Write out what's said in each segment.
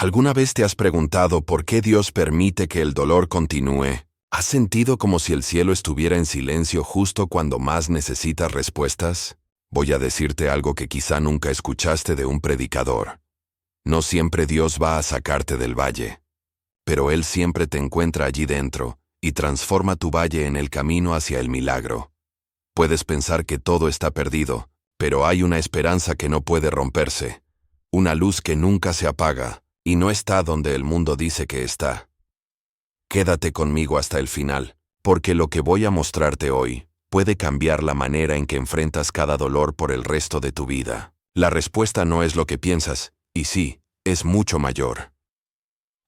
¿Alguna vez te has preguntado por qué Dios permite que el dolor continúe? ¿Has sentido como si el cielo estuviera en silencio justo cuando más necesitas respuestas? Voy a decirte algo que quizá nunca escuchaste de un predicador. No siempre Dios va a sacarte del valle, pero Él siempre te encuentra allí dentro y transforma tu valle en el camino hacia el milagro. Puedes pensar que todo está perdido, pero hay una esperanza que no puede romperse, una luz que nunca se apaga, y no está donde el mundo dice que está. Quédate conmigo hasta el final, porque lo que voy a mostrarte hoy puede cambiar la manera en que enfrentas cada dolor por el resto de tu vida. La respuesta no es lo que piensas, y sí, es mucho mayor.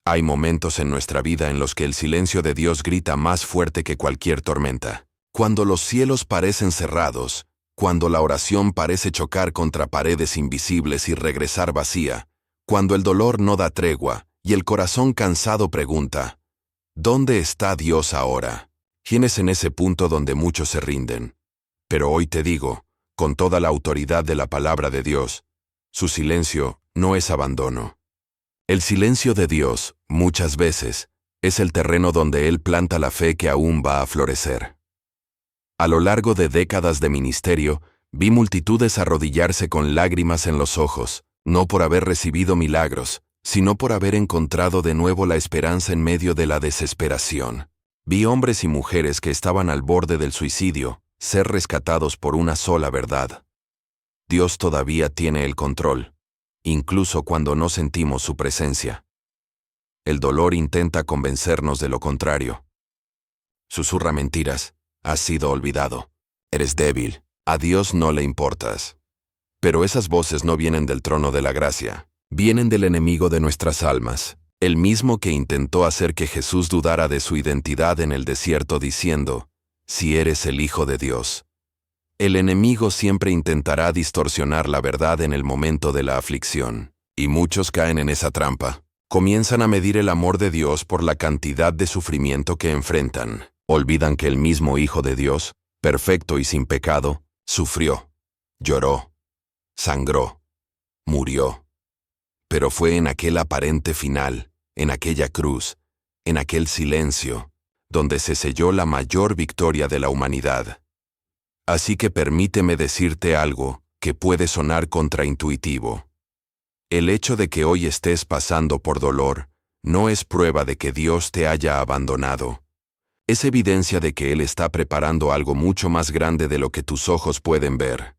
Hay momentos en nuestra vida en los que el silencio de Dios grita más fuerte que cualquier tormenta. Cuando los cielos parecen cerrados, cuando la oración parece chocar contra paredes invisibles y regresar vacía, cuando el dolor no da tregua y el corazón cansado pregunta, ¿dónde está Dios ahora? Tienes en ese punto donde muchos se rinden. Pero hoy te digo, con toda la autoridad de la palabra de Dios, su silencio no es abandono. El silencio de Dios, muchas veces, es el terreno donde Él planta la fe que aún va a florecer. A lo largo de décadas de ministerio, vi multitudes arrodillarse con lágrimas en los ojos, no por haber recibido milagros, sino por haber encontrado de nuevo la esperanza en medio de la desesperación. Vi hombres y mujeres que estaban al borde del suicidio, ser rescatados por una sola verdad. Dios todavía tiene el control, incluso cuando no sentimos su presencia. El dolor intenta convencernos de lo contrario. Susurra mentiras. Has sido olvidado. Eres débil. A Dios no le importas. Pero esas voces no vienen del trono de la gracia. Vienen del enemigo de nuestras almas, el mismo que intentó hacer que Jesús dudara de su identidad en el desierto diciendo, si eres el Hijo de Dios. El enemigo siempre intentará distorsionar la verdad en el momento de la aflicción, y muchos caen en esa trampa. Comienzan a medir el amor de Dios por la cantidad de sufrimiento que enfrentan. Olvidan que el mismo Hijo de Dios, perfecto y sin pecado, sufrió, lloró, sangró, murió. Pero fue en aquel aparente final, en aquella cruz, en aquel silencio, donde se selló la mayor victoria de la humanidad. Así que permíteme decirte algo que puede sonar contraintuitivo. El hecho de que hoy estés pasando por dolor no es prueba de que Dios te haya abandonado. Es evidencia de que Él está preparando algo mucho más grande de lo que tus ojos pueden ver.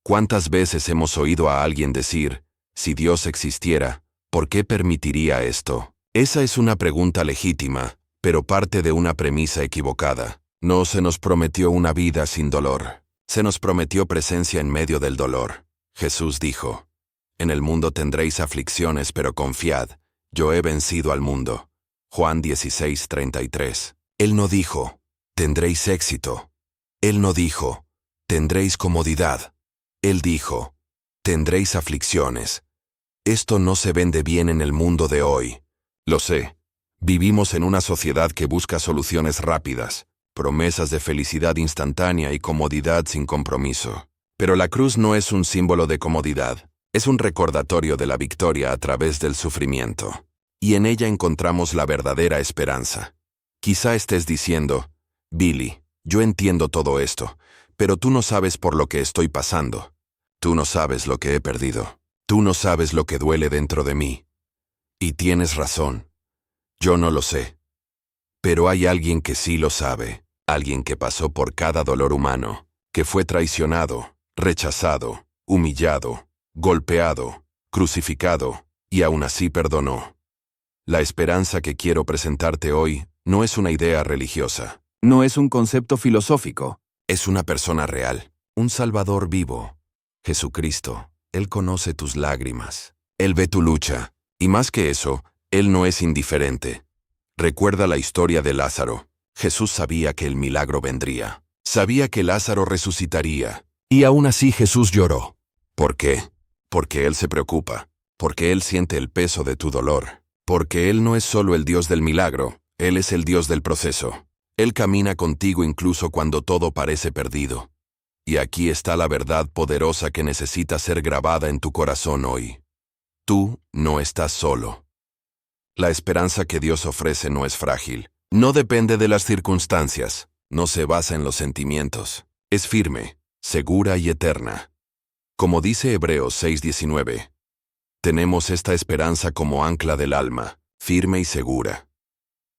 ¿Cuántas veces hemos oído a alguien decir, si Dios existiera, ¿por qué permitiría esto? Esa es una pregunta legítima, pero parte de una premisa equivocada. No se nos prometió una vida sin dolor. Se nos prometió presencia en medio del dolor. Jesús dijo, en el mundo tendréis aflicciones, pero confiad, yo he vencido al mundo. Juan 16:33. Él no dijo, tendréis éxito. Él no dijo, tendréis comodidad. Él dijo, tendréis aflicciones. Esto no se vende bien en el mundo de hoy. Lo sé. Vivimos en una sociedad que busca soluciones rápidas, promesas de felicidad instantánea y comodidad sin compromiso. Pero la cruz no es un símbolo de comodidad, es un recordatorio de la victoria a través del sufrimiento. Y en ella encontramos la verdadera esperanza. Quizá estés diciendo, Billy, yo entiendo todo esto, pero tú no sabes por lo que estoy pasando. Tú no sabes lo que he perdido. Tú no sabes lo que duele dentro de mí. Y tienes razón. Yo no lo sé. Pero hay alguien que sí lo sabe, alguien que pasó por cada dolor humano, que fue traicionado, rechazado, humillado, golpeado, crucificado, y aún así perdonó. La esperanza que quiero presentarte hoy no es una idea religiosa. No es un concepto filosófico. Es una persona real, un Salvador vivo. Jesucristo, Él conoce tus lágrimas. Él ve tu lucha. Y más que eso, Él no es indiferente. Recuerda la historia de Lázaro. Jesús sabía que el milagro vendría. Sabía que Lázaro resucitaría. Y aún así Jesús lloró. ¿Por qué? Porque Él se preocupa. Porque Él siente el peso de tu dolor. Porque Él no es solo el Dios del milagro. Él es el Dios del proceso. Él camina contigo incluso cuando todo parece perdido. Y aquí está la verdad poderosa que necesita ser grabada en tu corazón hoy. Tú no estás solo. La esperanza que Dios ofrece no es frágil. No depende de las circunstancias. No se basa en los sentimientos. Es firme, segura y eterna. Como dice Hebreos 6:19, tenemos esta esperanza como ancla del alma, firme y segura.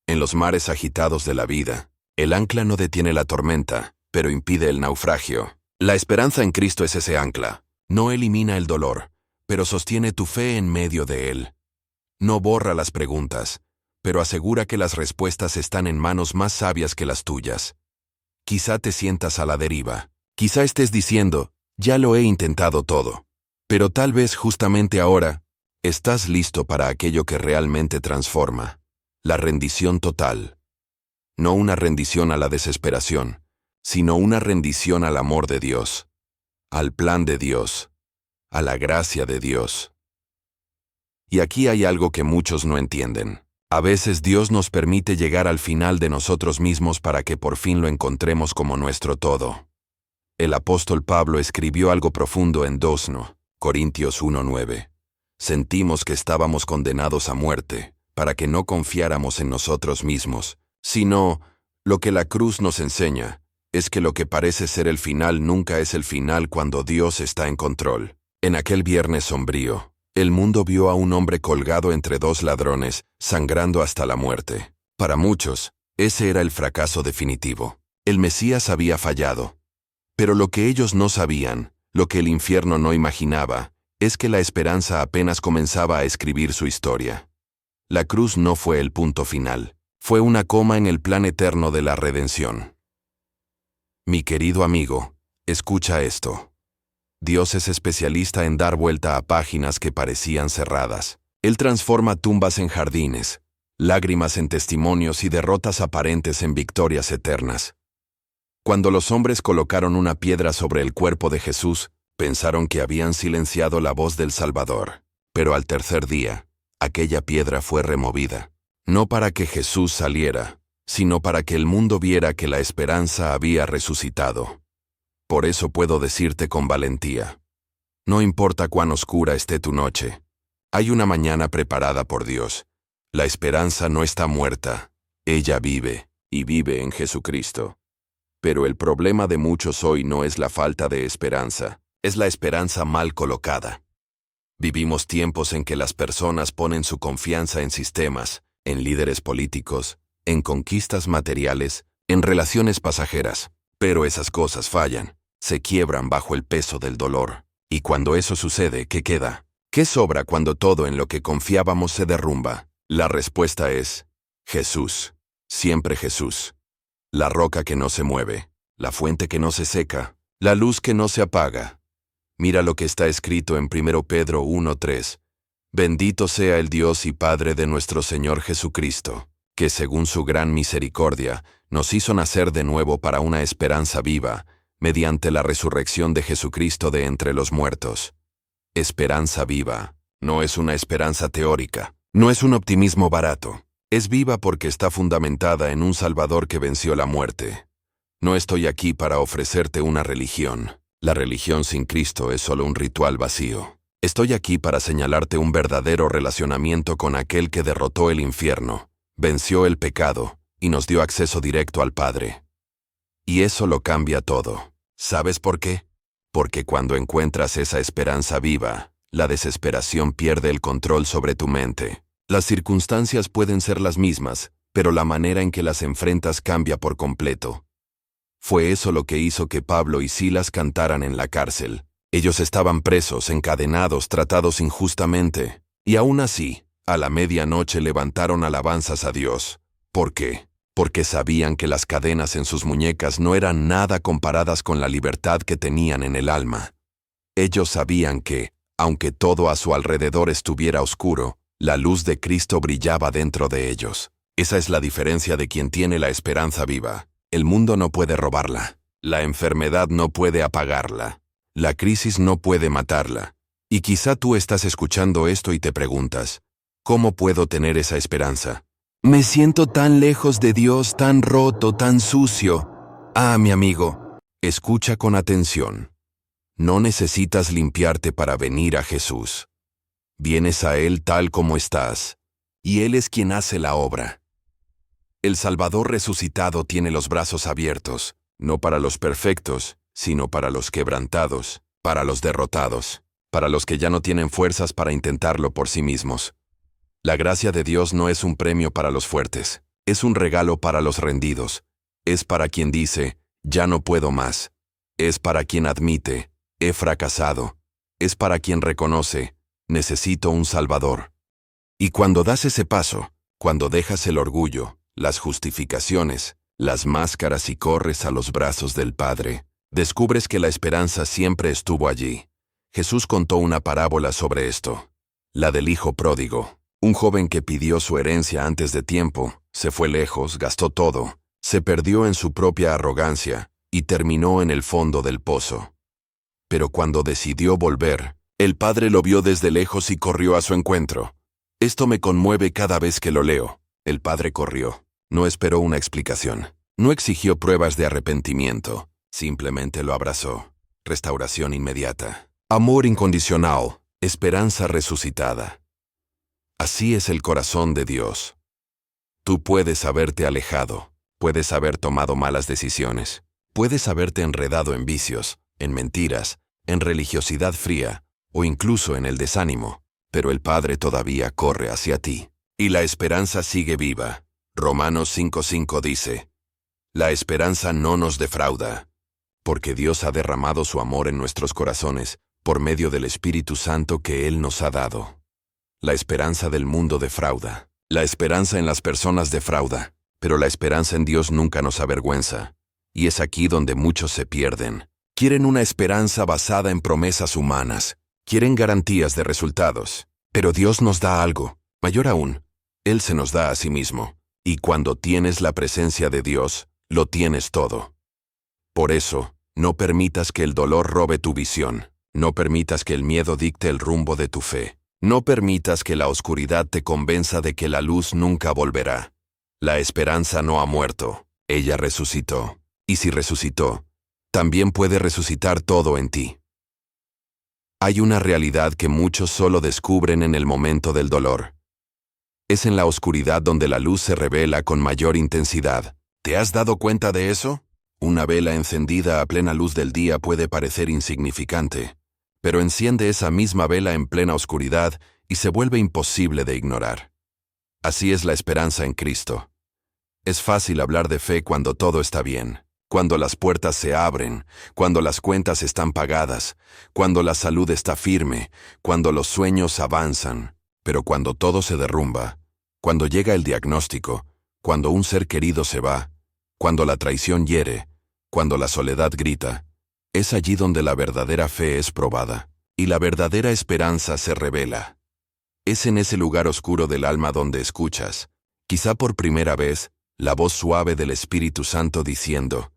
En los mares agitados de la vida, el ancla no detiene la tormenta, pero impide el naufragio. La esperanza en Cristo es ese ancla. No elimina el dolor, pero sostiene tu fe en medio de él. No borra las preguntas, pero asegura que las respuestas están en manos más sabias que las tuyas. Quizá te sientas a la deriva. Quizá estés diciendo, ya lo he intentado todo. Pero tal vez justamente ahora, estás listo para aquello que realmente transforma. La rendición total. No una rendición a la desesperación, sino una rendición al amor de Dios, al plan de Dios, a la gracia de Dios. Y aquí hay algo que muchos no entienden. A veces Dios nos permite llegar al final de nosotros mismos para que por fin lo encontremos como nuestro todo. El apóstol Pablo escribió algo profundo en 2 Corintios 1:9. Sentimos que estábamos condenados a muerte, para que no confiáramos en nosotros mismos, sino, lo que la cruz nos enseña, es que lo que parece ser el final nunca es el final cuando Dios está en control. En aquel viernes sombrío, el mundo vio a un hombre colgado entre 2 ladrones, sangrando hasta la muerte. Para muchos, ese era el fracaso definitivo. El Mesías había fallado. Pero lo que ellos no sabían, lo que el infierno no imaginaba, es que la esperanza apenas comenzaba a escribir su historia. La cruz no fue el punto final, fue una coma en el plan eterno de la redención. Mi querido amigo, escucha esto. Dios es especialista en dar vuelta a páginas que parecían cerradas. Él transforma tumbas en jardines, lágrimas en testimonios y derrotas aparentes en victorias eternas. Cuando los hombres colocaron una piedra sobre el cuerpo de Jesús, pensaron que habían silenciado la voz del Salvador. Pero al tercer día, aquella piedra fue removida. No para que Jesús saliera, sino para que el mundo viera que la esperanza había resucitado. Por eso puedo decirte con valentía. No importa cuán oscura esté tu noche, hay una mañana preparada por Dios. La esperanza no está muerta, ella vive, y vive en Jesucristo. Pero el problema de muchos hoy no es la falta de esperanza, es la esperanza mal colocada. Vivimos tiempos en que las personas ponen su confianza en sistemas, en líderes políticos, en conquistas materiales, en relaciones pasajeras. Pero esas cosas fallan, se quiebran bajo el peso del dolor. Y cuando eso sucede, ¿qué queda? ¿Qué sobra cuando todo en lo que confiábamos se derrumba? La respuesta es Jesús, siempre Jesús. La roca que no se mueve, la fuente que no se seca, la luz que no se apaga. Mira lo que está escrito en 1 Pedro 1:3. Bendito sea el Dios y Padre de nuestro Señor Jesucristo, que según su gran misericordia, nos hizo nacer de nuevo para una esperanza viva, mediante la resurrección de Jesucristo de entre los muertos. Esperanza viva, no es una esperanza teórica, no es un optimismo barato. Es viva porque está fundamentada en un Salvador que venció la muerte. No estoy aquí para ofrecerte una religión. La religión sin Cristo es solo un ritual vacío. Estoy aquí para señalarte un verdadero relacionamiento con aquel que derrotó el infierno, venció el pecado y nos dio acceso directo al Padre. Y eso lo cambia todo. ¿Sabes por qué? Porque cuando encuentras esa esperanza viva, la desesperación pierde el control sobre tu mente. Las circunstancias pueden ser las mismas, pero la manera en que las enfrentas cambia por completo. Fue eso lo que hizo que Pablo y Silas cantaran en la cárcel. Ellos estaban presos, encadenados, tratados injustamente, y aún así, a la medianoche levantaron alabanzas a Dios. ¿Por qué? Porque sabían que las cadenas en sus muñecas no eran nada comparadas con la libertad que tenían en el alma. Ellos sabían que, aunque todo a su alrededor estuviera oscuro, la luz de Cristo brillaba dentro de ellos. Esa es la diferencia de quien tiene la esperanza viva. El mundo no puede robarla. La enfermedad no puede apagarla. La crisis no puede matarla. Y quizá tú estás escuchando esto y te preguntas, ¿cómo puedo tener esa esperanza? Me siento tan lejos de Dios, tan roto, tan sucio. Ah, mi amigo, escucha con atención. No necesitas limpiarte para venir a Jesús. Vienes a Él tal como estás. y Él es quien hace la obra. El Salvador resucitado tiene los brazos abiertos, no para los perfectos, sino para los quebrantados, para los derrotados, para los que ya no tienen fuerzas para intentarlo por sí mismos. La gracia de Dios no es un premio para los fuertes, es un regalo para los rendidos, es para quien dice, ya no puedo más, es para quien admite, he fracasado, es para quien reconoce, necesito un Salvador. Y cuando das ese paso, cuando dejas el orgullo, las justificaciones, las máscaras y corres a los brazos del Padre, descubres que la esperanza siempre estuvo allí. Jesús contó una parábola sobre esto, la del hijo pródigo, un joven que pidió su herencia antes de tiempo, se fue lejos, gastó todo, se perdió en su propia arrogancia y terminó en el fondo del pozo. Pero cuando decidió volver, el padre lo vio desde lejos y corrió a su encuentro. Esto me conmueve cada vez que lo leo. El padre corrió. No esperó una explicación. No exigió pruebas de arrepentimiento. Simplemente lo abrazó. Restauración inmediata. Amor incondicional. Esperanza resucitada. Así es el corazón de Dios. Tú puedes haberte alejado. Puedes haber tomado malas decisiones. Puedes haberte enredado en vicios, en mentiras, en religiosidad fría, o incluso en el desánimo. Pero el Padre todavía corre hacia ti. Y la esperanza sigue viva. Romanos 5:5 dice, la esperanza no nos defrauda, porque Dios ha derramado su amor en nuestros corazones por medio del Espíritu Santo que Él nos ha dado. La esperanza del mundo defrauda. La esperanza en las personas defrauda, pero la esperanza en Dios nunca nos avergüenza. Y es aquí donde muchos se pierden. Quieren una esperanza basada en promesas humanas. Quieren garantías de resultados. Pero Dios nos da algo, mayor aún. Él se nos da a sí mismo. Y cuando tienes la presencia de Dios, lo tienes todo. Por eso, no permitas que el dolor robe tu visión. No permitas que el miedo dicte el rumbo de tu fe. No permitas que la oscuridad te convenza de que la luz nunca volverá. La esperanza no ha muerto. Ella resucitó. Y si resucitó, también puede resucitar todo en ti. Hay una realidad que muchos solo descubren en el momento del dolor. Es en la oscuridad donde la luz se revela con mayor intensidad. ¿Te has dado cuenta de eso? Una vela encendida a plena luz del día puede parecer insignificante, pero enciende esa misma vela en plena oscuridad y se vuelve imposible de ignorar. Así es la esperanza en Cristo. Es fácil hablar de fe cuando todo está bien, cuando las puertas se abren, cuando las cuentas están pagadas, cuando la salud está firme, cuando los sueños avanzan, pero cuando todo se derrumba, cuando llega el diagnóstico, cuando un ser querido se va, cuando la traición hiere, cuando la soledad grita, es allí donde la verdadera fe es probada, y la verdadera esperanza se revela. Es en ese lugar oscuro del alma donde escuchas, quizá por primera vez, la voz suave del Espíritu Santo diciendo,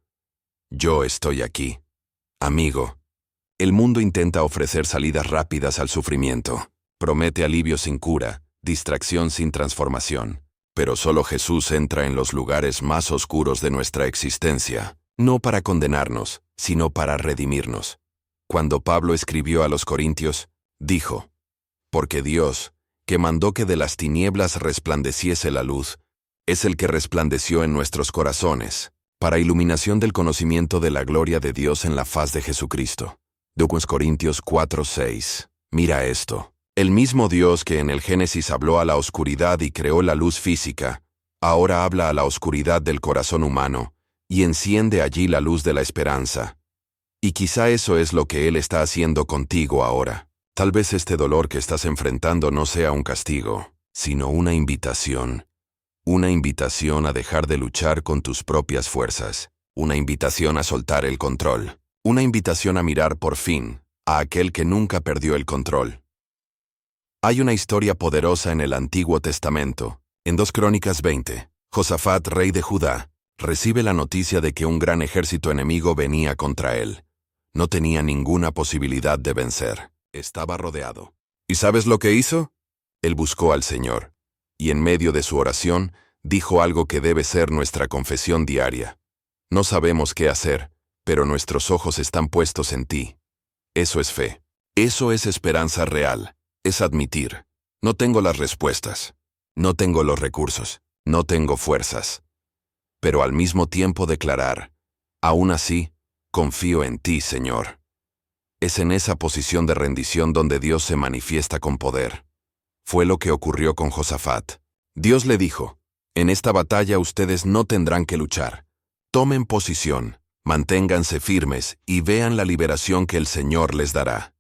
yo estoy aquí. Amigo, el mundo intenta ofrecer salidas rápidas al sufrimiento, promete alivio sin cura, distracción sin transformación, pero solo Jesús entra en los lugares más oscuros de nuestra existencia, no para condenarnos, sino para redimirnos. Cuando Pablo escribió a los Corintios, dijo, porque Dios, que mandó que de las tinieblas resplandeciese la luz, es el que resplandeció en nuestros corazones, para iluminación del conocimiento de la gloria de Dios en la faz de Jesucristo. 2 Corintios 4:6. Mira esto. El mismo Dios que en el Génesis habló a la oscuridad y creó la luz física, ahora habla a la oscuridad del corazón humano y enciende allí la luz de la esperanza. Y quizá eso es lo que Él está haciendo contigo ahora. Tal vez este dolor que estás enfrentando no sea un castigo, sino una invitación. Una invitación a dejar de luchar con tus propias fuerzas. Una invitación a soltar el control. Una invitación a mirar por fin a aquel que nunca perdió el control. Hay una historia poderosa en el Antiguo Testamento. En 2 Crónicas 20, Josafat, rey de Judá, recibe la noticia de que un gran ejército enemigo venía contra él. No tenía ninguna posibilidad de vencer. Estaba rodeado. ¿Y sabes lo que hizo? Él buscó al Señor, y en medio de su oración, dijo algo que debe ser nuestra confesión diaria. No sabemos qué hacer, pero nuestros ojos están puestos en ti. Eso es fe. Eso es esperanza real. Es admitir, no tengo las respuestas, No tengo los recursos, no tengo fuerzas. Pero al mismo tiempo declarar, aún así, confío en ti, Señor. Es en esa posición de rendición donde Dios se manifiesta con poder. Fue lo que ocurrió con Josafat. Dios le dijo, en esta batalla ustedes no tendrán que luchar. Tomen posición, manténganse firmes y vean la liberación que el Señor les dará.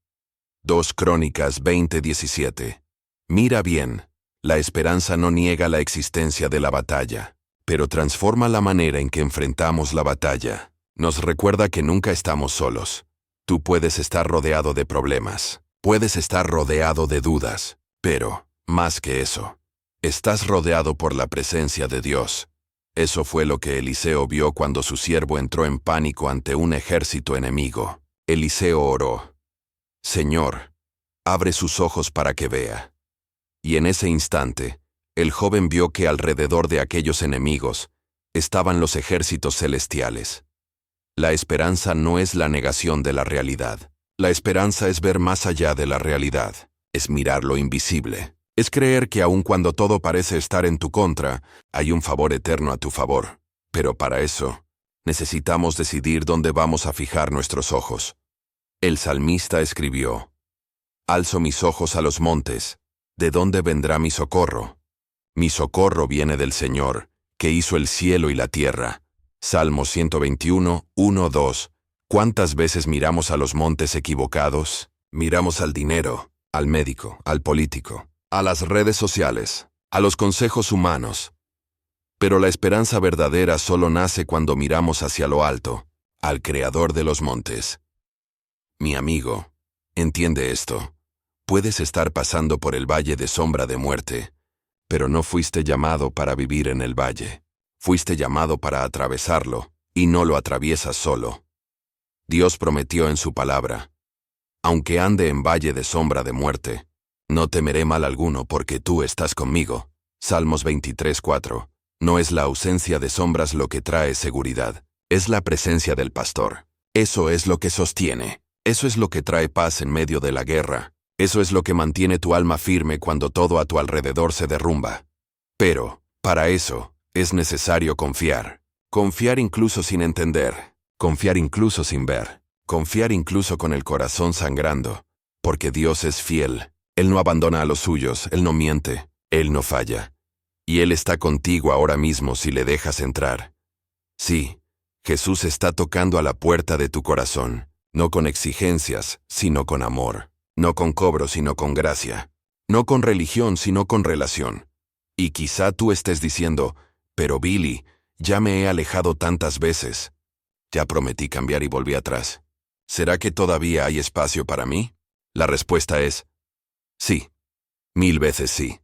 2 Crónicas 20:17. Mira bien, la esperanza no niega la existencia de la batalla, pero transforma la manera en que enfrentamos la batalla. Nos recuerda que nunca estamos solos. Tú puedes estar rodeado de problemas, puedes estar rodeado de dudas, pero, más que eso, estás rodeado por la presencia de Dios. Eso fue lo que Eliseo vio cuando su siervo entró en pánico ante un ejército enemigo. Eliseo oró, Señor, abre sus ojos para que vea. Y en ese instante, el joven vio que alrededor de aquellos enemigos estaban los ejércitos celestiales. La esperanza no es la negación de la realidad. La esperanza es ver más allá de la realidad, es mirar lo invisible. Es creer que aun cuando todo parece estar en tu contra, hay un favor eterno a tu favor. Pero para eso, necesitamos decidir dónde vamos a fijar nuestros ojos. El salmista escribió, Alzo mis ojos a los montes, ¿de dónde vendrá mi socorro? Mi socorro viene del Señor, que hizo el cielo y la tierra. Salmo 121, 1, 2. ¿Cuántas veces miramos a los montes equivocados? Miramos al dinero, al médico, al político, a las redes sociales, a los consejos humanos. Pero la esperanza verdadera solo nace cuando miramos hacia lo alto, al Creador de los montes. Mi amigo, entiende esto. Puedes estar pasando por el valle de sombra de muerte, pero no fuiste llamado para vivir en el valle. Fuiste llamado para atravesarlo, y no lo atraviesas solo. Dios prometió en su palabra, aunque ande en valle de sombra de muerte, no temeré mal alguno porque tú estás conmigo. Salmos 23:4. No es la ausencia de sombras lo que trae seguridad, es la presencia del pastor. Eso es lo que sostiene, eso es lo que trae paz en medio de la guerra, eso es lo que mantiene tu alma firme cuando todo a tu alrededor se derrumba. Pero, para eso, es necesario confiar. Confiar incluso sin entender, confiar incluso sin ver, confiar incluso con el corazón sangrando, porque Dios es fiel. Él no abandona a los suyos, Él no miente, Él no falla. Y Él está contigo ahora mismo si le dejas entrar. Sí, Jesús está tocando a la puerta de tu corazón, no con exigencias, sino con amor, no con cobro, sino con gracia, no con religión, sino con relación. Y quizá tú estés diciendo, pero Billy, ya me he alejado tantas veces. Ya prometí cambiar y volví atrás. ¿Será que todavía hay espacio para mí? La respuesta es, sí. 1000 veces sí.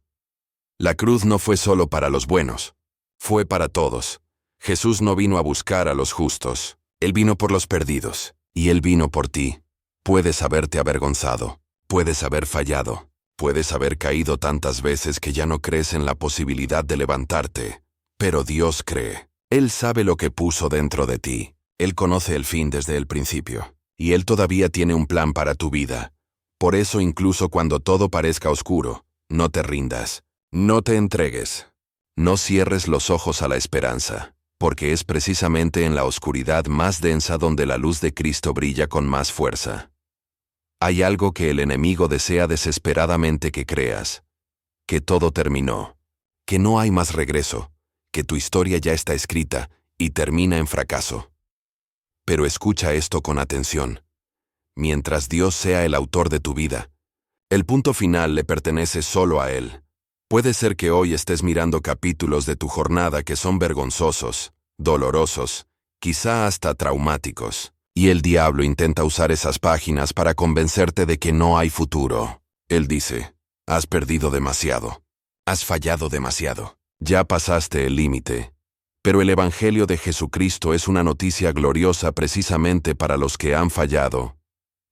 La cruz no fue solo para los buenos, fue para todos. Jesús no vino a buscar a los justos, Él vino por los perdidos, y Él vino por ti. Puedes haberte avergonzado, puedes haber fallado, puedes haber caído tantas veces que ya no crees en la posibilidad de levantarte, pero Dios cree. Él sabe lo que puso dentro de ti, Él conoce el fin desde el principio, y Él todavía tiene un plan para tu vida. Por eso incluso cuando todo parezca oscuro, no te rindas, no te entregues, no cierres los ojos a la esperanza, porque es precisamente en la oscuridad más densa donde la luz de Cristo brilla con más fuerza. Hay algo que el enemigo desea desesperadamente que creas, que todo terminó, que no hay más regreso, que tu historia ya está escrita y termina en fracaso. Pero escucha esto con atención. Mientras Dios sea el autor de tu vida, el punto final le pertenece solo a Él. Puede ser que hoy estés mirando capítulos de tu jornada que son vergonzosos, dolorosos, quizá hasta traumáticos, y el diablo intenta usar esas páginas para convencerte de que no hay futuro. Él dice, has perdido demasiado, has fallado demasiado, ya pasaste el límite. Pero el Evangelio de Jesucristo es una noticia gloriosa precisamente para los que han fallado.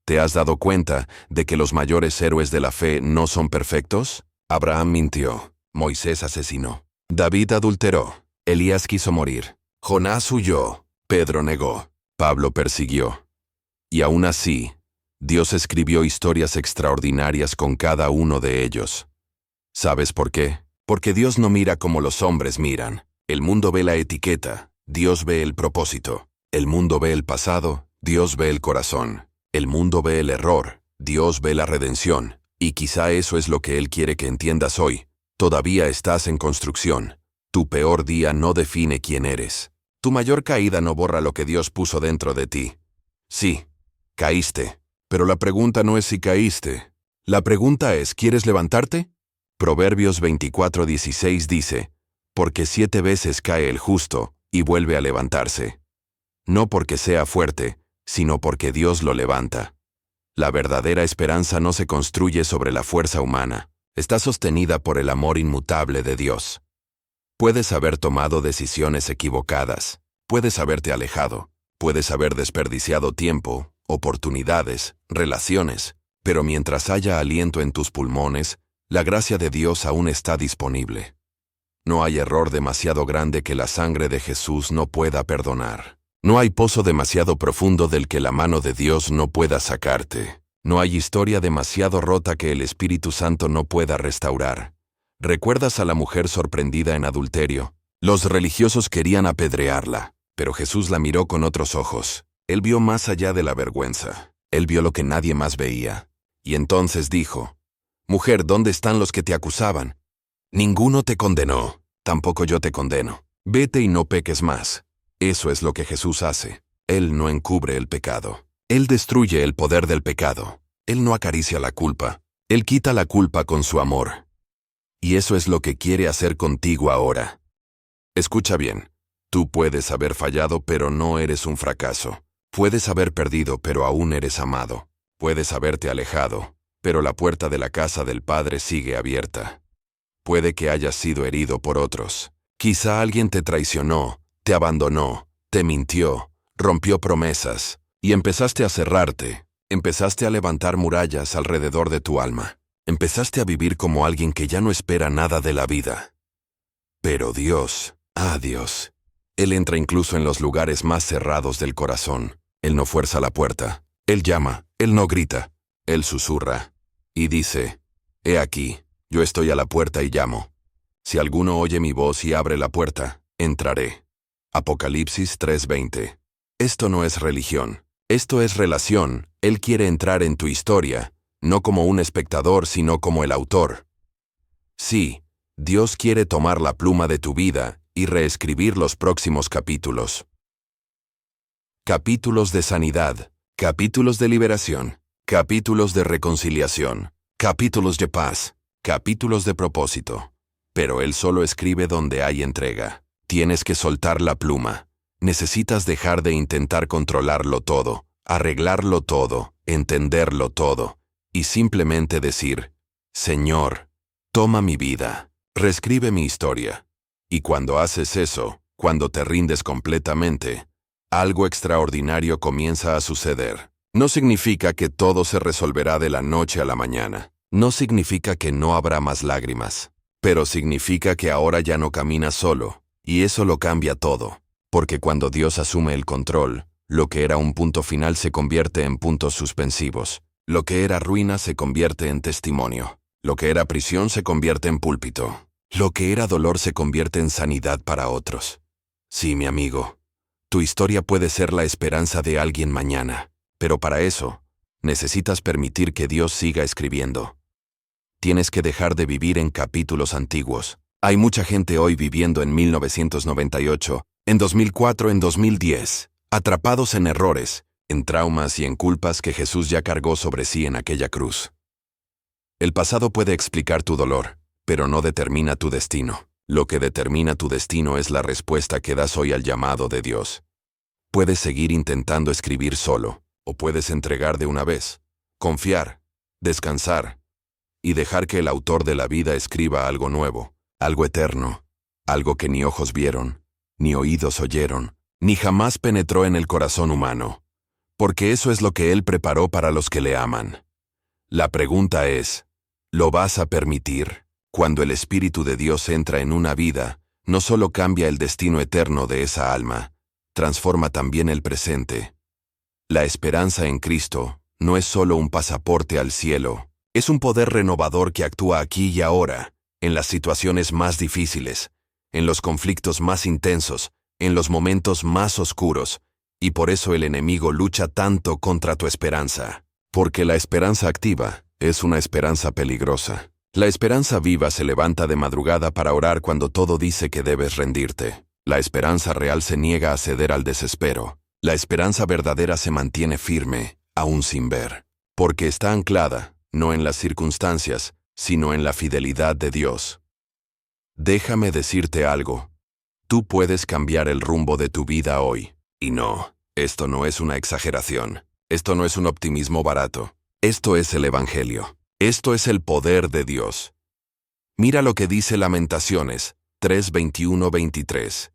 ¿Te has dado cuenta de que los mayores héroes de la fe no son perfectos? Abraham mintió, Moisés asesinó, David adulteró, Elías quiso morir, Jonás huyó, Pedro negó, Pablo persiguió. Y aún así, Dios escribió historias extraordinarias con cada uno de ellos. ¿Sabes por qué? Porque Dios no mira como los hombres miran. El mundo ve la etiqueta, Dios ve el propósito. El mundo ve el pasado, Dios ve el corazón. El mundo ve el error, Dios ve la redención. Y quizá eso es lo que Él quiere que entiendas hoy. Todavía estás en construcción. Tu peor día no define quién eres. Tu mayor caída no borra lo que Dios puso dentro de ti. Sí, caíste. Pero la pregunta no es si caíste. La pregunta es, ¿quieres levantarte? Proverbios 24:16 dice, porque 7 veces cae el justo y vuelve a levantarse. No porque sea fuerte, sino porque Dios lo levanta. La verdadera esperanza no se construye sobre la fuerza humana, está sostenida por el amor inmutable de Dios. Puedes haber tomado decisiones equivocadas, puedes haberte alejado, puedes haber desperdiciado tiempo, oportunidades, relaciones, pero mientras haya aliento en tus pulmones, la gracia de Dios aún está disponible. No hay error demasiado grande que la sangre de Jesús no pueda perdonar. No hay pozo demasiado profundo del que la mano de Dios no pueda sacarte. No hay historia demasiado rota que el Espíritu Santo no pueda restaurar. ¿Recuerdas a la mujer sorprendida en adulterio? Los religiosos querían apedrearla, pero Jesús la miró con otros ojos. Él vio más allá de la vergüenza. Él vio lo que nadie más veía. Y entonces dijo, «Mujer, ¿dónde están los que te acusaban? Ninguno te condenó, tampoco yo te condeno. Vete y no peques más». Eso es lo que Jesús hace. Él no encubre el pecado. Él destruye el poder del pecado. Él no acaricia la culpa. Él quita la culpa con su amor. Y eso es lo que quiere hacer contigo ahora. Escucha bien. Tú puedes haber fallado, pero no eres un fracaso. Puedes haber perdido, pero aún eres amado. Puedes haberte alejado, pero la puerta de la casa del Padre sigue abierta. Puede que hayas sido herido por otros. Quizá alguien te traicionó, te abandonó, te mintió, rompió promesas, y empezaste a cerrarte, empezaste a levantar murallas alrededor de tu alma, empezaste a vivir como alguien que ya no espera nada de la vida. Pero Dios, Dios, Él entra incluso en los lugares más cerrados del corazón. Él no fuerza la puerta, Él llama, Él no grita, Él susurra, y dice, «He aquí, yo estoy a la puerta y llamo. Si alguno oye mi voz y abre la puerta, entraré». Apocalipsis 3:20. Esto no es religión, esto es relación. Él quiere entrar en tu historia, no como un espectador, sino como el autor. Sí, Dios quiere tomar la pluma de tu vida y reescribir los próximos capítulos. Capítulos de sanidad, capítulos de liberación, capítulos de reconciliación, capítulos de paz, capítulos de propósito. Pero Él solo escribe donde hay entrega. Tienes que soltar la pluma. Necesitas dejar de intentar controlarlo todo, arreglarlo todo, entenderlo todo, y simplemente decir, «Señor, toma mi vida, reescribe mi historia». Y cuando haces eso, cuando te rindes completamente, algo extraordinario comienza a suceder. No significa que todo se resolverá de la noche a la mañana. No significa que no habrá más lágrimas. Pero significa que ahora ya no caminas solo. Y eso lo cambia todo, porque cuando Dios asume el control, lo que era un punto final se convierte en puntos suspensivos, lo que era ruina se convierte en testimonio, lo que era prisión se convierte en púlpito, lo que era dolor se convierte en sanidad para otros. Sí, mi amigo, tu historia puede ser la esperanza de alguien mañana, pero para eso, necesitas permitir que Dios siga escribiendo. Tienes que dejar de vivir en capítulos antiguos. Hay mucha gente hoy viviendo en 1998, en 2004, en 2010, atrapados en errores, en traumas y en culpas que Jesús ya cargó sobre sí en aquella cruz. El pasado puede explicar tu dolor, pero no determina tu destino. Lo que determina tu destino es la respuesta que das hoy al llamado de Dios. Puedes seguir intentando escribir solo, o puedes entregar de una vez, confiar, descansar, y dejar que el autor de la vida escriba algo nuevo. Algo eterno, algo que ni ojos vieron, ni oídos oyeron, ni jamás penetró en el corazón humano, porque eso es lo que Él preparó para los que le aman. La pregunta es, ¿lo vas a permitir? Cuando el Espíritu de Dios entra en una vida, no solo cambia el destino eterno de esa alma, transforma también el presente. La esperanza en Cristo no es solo un pasaporte al cielo, es un poder renovador que actúa aquí y ahora, en las situaciones más difíciles, en los conflictos más intensos, en los momentos más oscuros, y por eso el enemigo lucha tanto contra tu esperanza. Porque la esperanza activa es una esperanza peligrosa. La esperanza viva se levanta de madrugada para orar cuando todo dice que debes rendirte. La esperanza real se niega a ceder al desespero. La esperanza verdadera se mantiene firme, aún sin ver. Porque está anclada, no en las circunstancias, sino en la fidelidad de Dios. Déjame decirte algo. Tú puedes cambiar el rumbo de tu vida hoy. Y no, esto no es una exageración. Esto no es un optimismo barato. Esto es el Evangelio. Esto es el poder de Dios. Mira lo que dice Lamentaciones 3:21-23.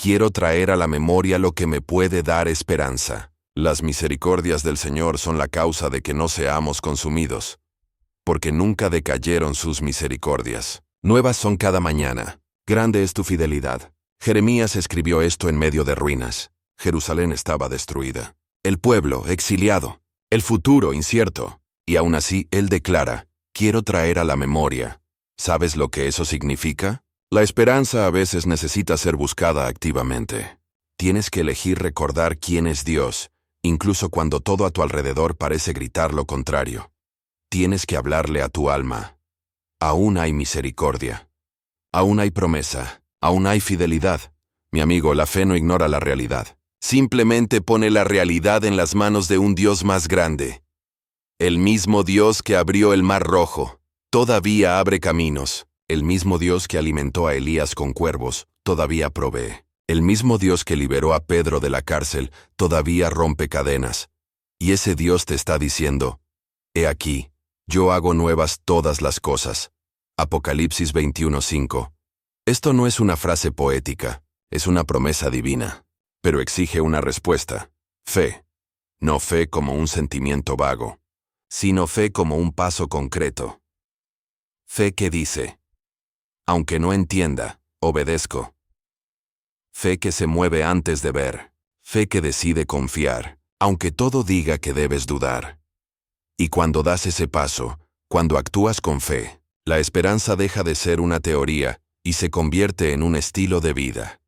Quiero traer a la memoria lo que me puede dar esperanza. Las misericordias del Señor son la causa de que no seamos consumidos, porque nunca decayeron sus misericordias. Nuevas son cada mañana. Grande es tu fidelidad. Jeremías escribió esto en medio de ruinas. Jerusalén estaba destruida. El pueblo exiliado. El futuro incierto. Y aún así, él declara, quiero traer a la memoria. ¿Sabes lo que eso significa? La esperanza a veces necesita ser buscada activamente. Tienes que elegir recordar quién es Dios, incluso cuando todo a tu alrededor parece gritar lo contrario. Tienes que hablarle a tu alma. Aún hay misericordia. Aún hay promesa. Aún hay fidelidad. Mi amigo, la fe no ignora la realidad. Simplemente pone la realidad en las manos de un Dios más grande. El mismo Dios que abrió el Mar Rojo, todavía abre caminos. El mismo Dios que alimentó a Elías con cuervos, todavía provee. El mismo Dios que liberó a Pedro de la cárcel, todavía rompe cadenas. Y ese Dios te está diciendo, he aquí, yo hago nuevas todas las cosas. Apocalipsis 21:5. Esto no es una frase poética, es una promesa divina, pero exige una respuesta. Fe. No fe como un sentimiento vago, sino fe como un paso concreto. Fe que dice, aunque no entienda, obedezco. Fe que se mueve antes de ver. Fe que decide confiar, aunque todo diga que debes dudar. Y cuando das ese paso, cuando actúas con fe, la esperanza deja de ser una teoría y se convierte en un estilo de vida.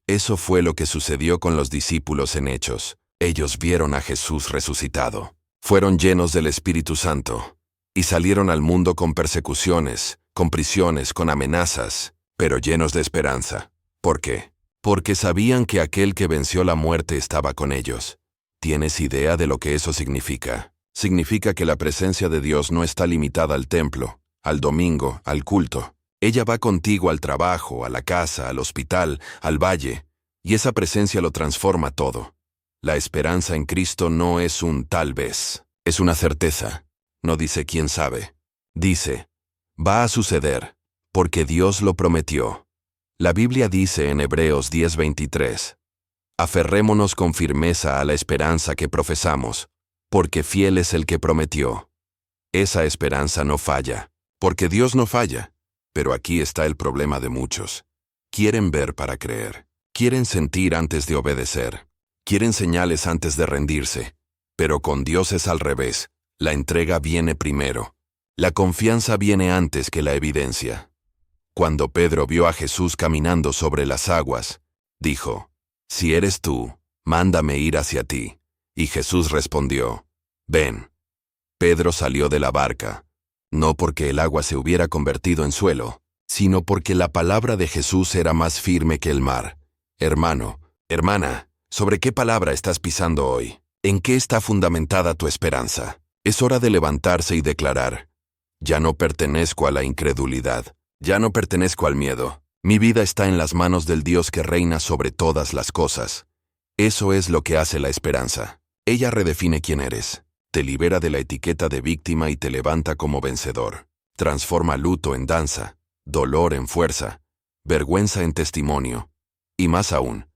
Eso fue lo que sucedió con los discípulos en Hechos. Ellos vieron a Jesús resucitado. Fueron llenos del Espíritu Santo y salieron al mundo con persecuciones, con prisiones, con amenazas, pero llenos de esperanza. ¿Por qué? Porque sabían que aquel que venció la muerte estaba con ellos. ¿Tienes idea de lo que eso significa? Significa que la presencia de Dios no está limitada al templo, al domingo, al culto. Ella va contigo al trabajo, a la casa, al hospital, al valle, y esa presencia lo transforma todo. La esperanza en Cristo no es un tal vez, es una certeza. No dice quién sabe. Dice, va a suceder, porque Dios lo prometió. La Biblia dice en Hebreos 10:23, aferrémonos con firmeza a la esperanza que profesamos, porque fiel es el que prometió. Esa esperanza no falla, porque Dios no falla. Pero aquí está el problema de muchos. Quieren ver para creer. Quieren sentir antes de obedecer. Quieren señales antes de rendirse. Pero con Dios es al revés. La entrega viene primero. La confianza viene antes que la evidencia. Cuando Pedro vio a Jesús caminando sobre las aguas, dijo, si eres tú, mándame ir hacia ti. Y Jesús respondió, ven. Pedro salió de la barca, no porque el agua se hubiera convertido en suelo, sino porque la palabra de Jesús era más firme que el mar. Hermano, hermana, ¿sobre qué palabra estás pisando hoy? ¿En qué está fundamentada tu esperanza? Es hora de levantarse y declarar, ya no pertenezco a la incredulidad, ya no pertenezco al miedo. Mi vida está en las manos del Dios que reina sobre todas las cosas. Eso es lo que hace la esperanza. Ella redefine quién eres. Te libera de la etiqueta de víctima y te levanta como vencedor. Transforma luto en danza, dolor en fuerza, vergüenza en testimonio. Y más aún,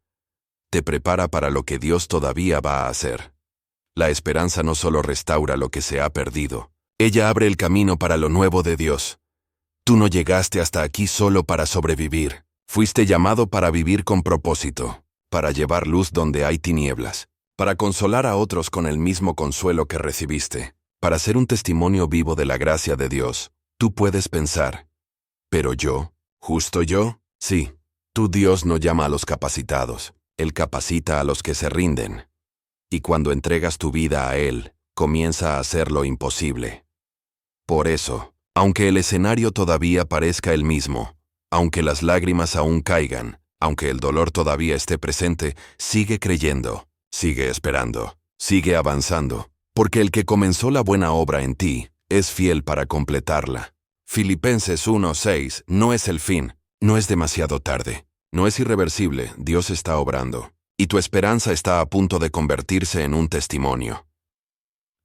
te prepara para lo que Dios todavía va a hacer. La esperanza no solo restaura lo que se ha perdido, ella abre el camino para lo nuevo de Dios. Tú no llegaste hasta aquí solo para sobrevivir. Fuiste llamado para vivir con propósito, para llevar luz donde hay tinieblas, para consolar a otros con el mismo consuelo que recibiste, para ser un testimonio vivo de la gracia de Dios. Tú puedes pensar, Pero yo, ¿justo yo? Sí. Tu Dios no llama a los capacitados, Él capacita a los que se rinden. Y cuando entregas tu vida a Él, comienza a hacer lo imposible. Por eso, aunque el escenario todavía parezca el mismo, aunque las lágrimas aún caigan, aunque el dolor todavía esté presente, sigue creyendo, sigue esperando, sigue avanzando, porque el que comenzó la buena obra en ti es fiel para completarla. Filipenses 1:6 no es el fin, no es demasiado tarde, no es irreversible, Dios está obrando, y tu esperanza está a punto de convertirse en un testimonio.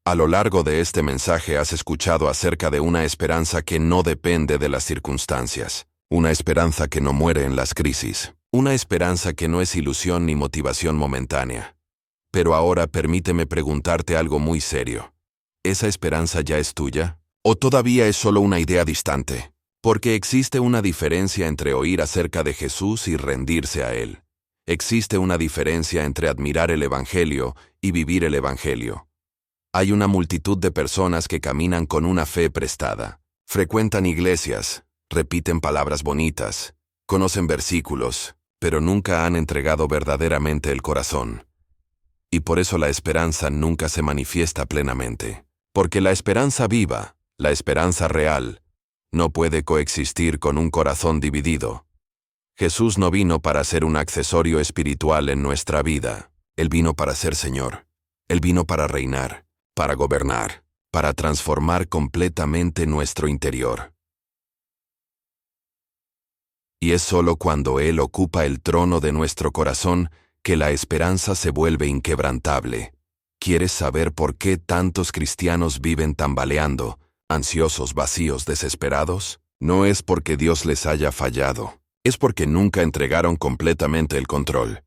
A lo largo de este mensaje has escuchado acerca de una esperanza que no depende de las circunstancias, una esperanza que no muere en las crisis, una esperanza que no es ilusión ni motivación momentánea. Pero ahora permíteme preguntarte algo muy serio. ¿Esa esperanza ya es tuya? ¿O todavía es solo una idea distante? Porque existe una diferencia entre oír acerca de Jesús y rendirse a Él. Existe una diferencia entre admirar el Evangelio y vivir el Evangelio. Hay una multitud de personas que caminan con una fe prestada. Frecuentan iglesias, repiten palabras bonitas, conocen versículos, pero nunca han entregado verdaderamente el corazón. Y por eso la esperanza nunca se manifiesta plenamente. Porque la esperanza viva, la esperanza real, no puede coexistir con un corazón dividido. Jesús no vino para ser un accesorio espiritual en nuestra vida. Él vino para ser Señor. Él vino para reinar, para gobernar, para transformar completamente nuestro interior. Y es solo cuando Él ocupa el trono de nuestro corazón que la esperanza se vuelve inquebrantable. ¿Quieres saber por qué tantos cristianos viven tambaleando, ansiosos, vacíos, desesperados? No es porque Dios les haya fallado, es porque nunca entregaron completamente el control.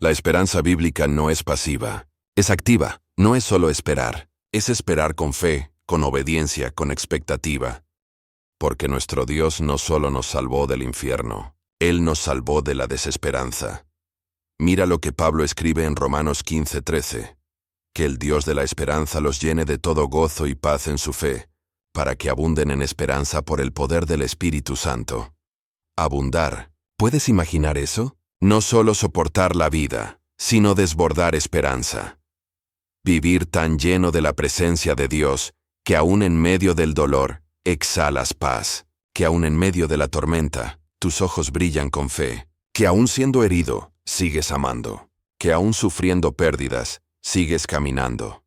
La esperanza bíblica no es pasiva, es activa, no es solo esperar, es esperar con fe, con obediencia, con expectativa. Porque nuestro Dios no solo nos salvó del infierno, Él nos salvó de la desesperanza. Mira lo que Pablo escribe en Romanos 15:13. Que el Dios de la esperanza los llene de todo gozo y paz en su fe, para que abunden en esperanza por el poder del Espíritu Santo. Abundar. ¿Puedes imaginar eso? No solo soportar la vida, sino desbordar esperanza. Vivir tan lleno de la presencia de Dios, que aún en medio del dolor, exhalas paz, que aún en medio de la tormenta, tus ojos brillan con fe, que aún siendo herido, sigues amando, que aún sufriendo pérdidas, sigues caminando.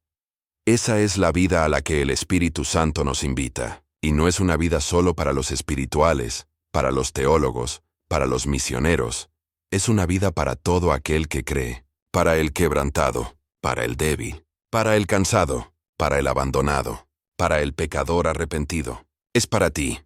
Esa es la vida a la que el Espíritu Santo nos invita, y no es una vida solo para los espirituales, para los teólogos, para los misioneros. Es una vida para todo aquel que cree, para el quebrantado, para el débil, para el cansado, para el abandonado, para el pecador arrepentido. Es para ti.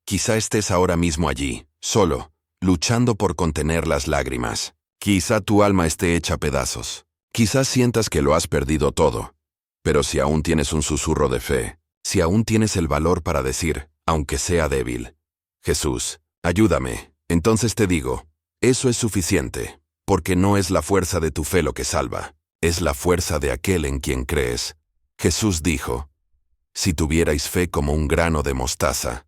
Quizá estés ahora mismo allí, solo, luchando por contener las lágrimas. Quizá tu alma esté hecha pedazos. Quizás sientas que lo has perdido todo, pero si aún tienes un susurro de fe, si aún tienes el valor para decir, aunque sea débil, Jesús, ayúdame, entonces te digo, eso es suficiente, porque no es la fuerza de tu fe lo que salva, es la fuerza de aquel en quien crees. Jesús dijo, si tuvierais fe como un grano de mostaza,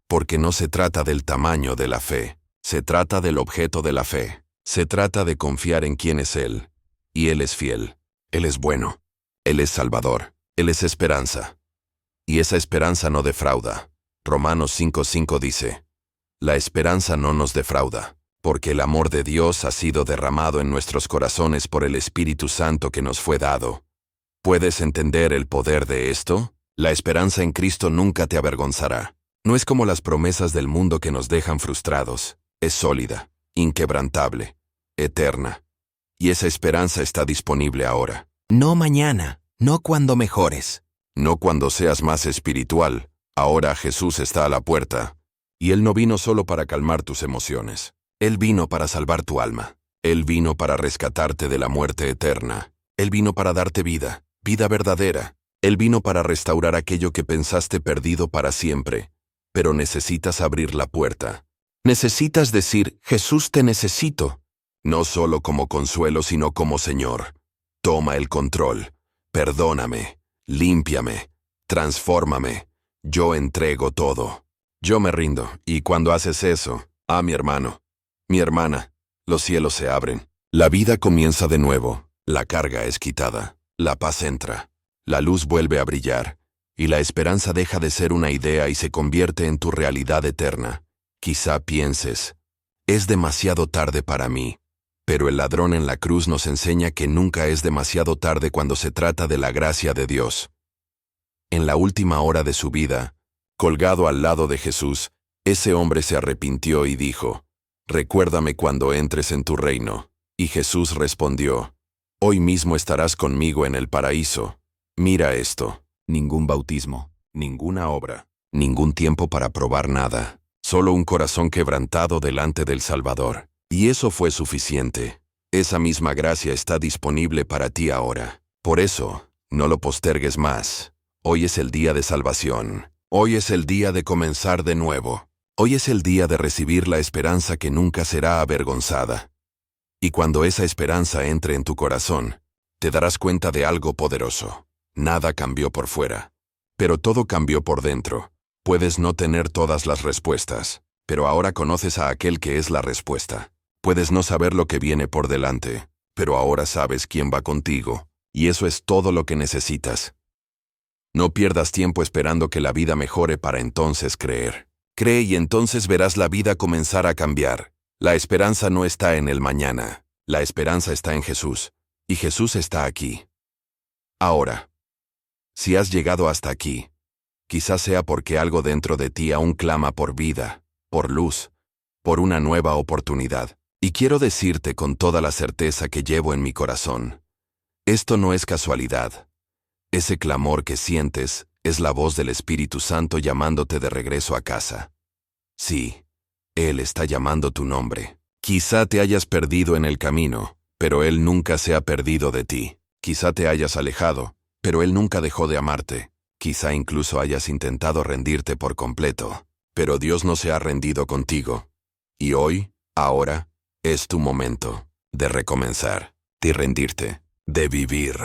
porque no se trata del tamaño de la fe, se trata del objeto de la fe, se trata de confiar en quién es Él. Y Él es fiel, Él es bueno, Él es Salvador, Él es esperanza. Y esa esperanza no defrauda. Romanos 5:5 dice, la esperanza no nos defrauda, porque el amor de Dios ha sido derramado en nuestros corazones por el Espíritu Santo que nos fue dado. ¿Puedes entender el poder de esto? La esperanza en Cristo nunca te avergonzará. No es como las promesas del mundo que nos dejan frustrados. Es sólida, inquebrantable, eterna. Y esa esperanza está disponible ahora. No mañana, no cuando mejores. No cuando seas más espiritual. Ahora Jesús está a la puerta. Y Él no vino solo para calmar tus emociones. Él vino para salvar tu alma. Él vino para rescatarte de la muerte eterna. Él vino para darte vida, vida verdadera. Él vino para restaurar aquello que pensaste perdido para siempre. Pero necesitas abrir la puerta. Necesitas decir, Jesús, te necesito. No solo como consuelo, sino como Señor. Toma el control. Perdóname. Límpiame. Transfórmame. Yo entrego todo. Yo me rindo, y cuando haces eso, mi hermano, mi hermana, los cielos se abren. La vida comienza de nuevo, la carga es quitada, la paz entra, la luz vuelve a brillar, y la esperanza deja de ser una idea y se convierte en tu realidad eterna. Quizá pienses, es demasiado tarde para mí, pero el ladrón en la cruz nos enseña que nunca es demasiado tarde cuando se trata de la gracia de Dios. En la última hora de su vida, colgado al lado de Jesús, ese hombre se arrepintió y dijo, «Recuérdame cuando entres en tu reino». Y Jesús respondió, «Hoy mismo estarás conmigo en el paraíso». Mira esto, ningún bautismo, ninguna obra, ningún tiempo para probar nada, solo un corazón quebrantado delante del Salvador. Y eso fue suficiente. Esa misma gracia está disponible para ti ahora. Por eso, no lo postergues más. Hoy es el día de salvación. Hoy es el día de comenzar de nuevo. Hoy es el día de recibir la esperanza que nunca será avergonzada. Y cuando esa esperanza entre en tu corazón, te darás cuenta de algo poderoso. Nada cambió por fuera, pero todo cambió por dentro. Puedes no tener todas las respuestas, pero ahora conoces a aquel que es la respuesta. Puedes no saber lo que viene por delante, pero ahora sabes quién va contigo, y eso es todo lo que necesitas. No pierdas tiempo esperando que la vida mejore para entonces creer. Cree y entonces verás la vida comenzar a cambiar. La esperanza no está en el mañana, la esperanza está en Jesús, y Jesús está aquí. Ahora, si has llegado hasta aquí, quizás sea porque algo dentro de ti aún clama por vida, por luz, por una nueva oportunidad. Y quiero decirte con toda la certeza que llevo en mi corazón, esto no es casualidad. Ese clamor que sientes es la voz del Espíritu Santo llamándote de regreso a casa. Sí. Él está llamando tu nombre. Quizá te hayas perdido en el camino, pero Él nunca se ha perdido de ti. Quizá te hayas alejado, pero Él nunca dejó de amarte. Quizá incluso hayas intentado rendirte por completo, pero Dios no se ha rendido contigo. Y hoy, ahora, es tu momento de recomenzar, de rendirte, de vivir.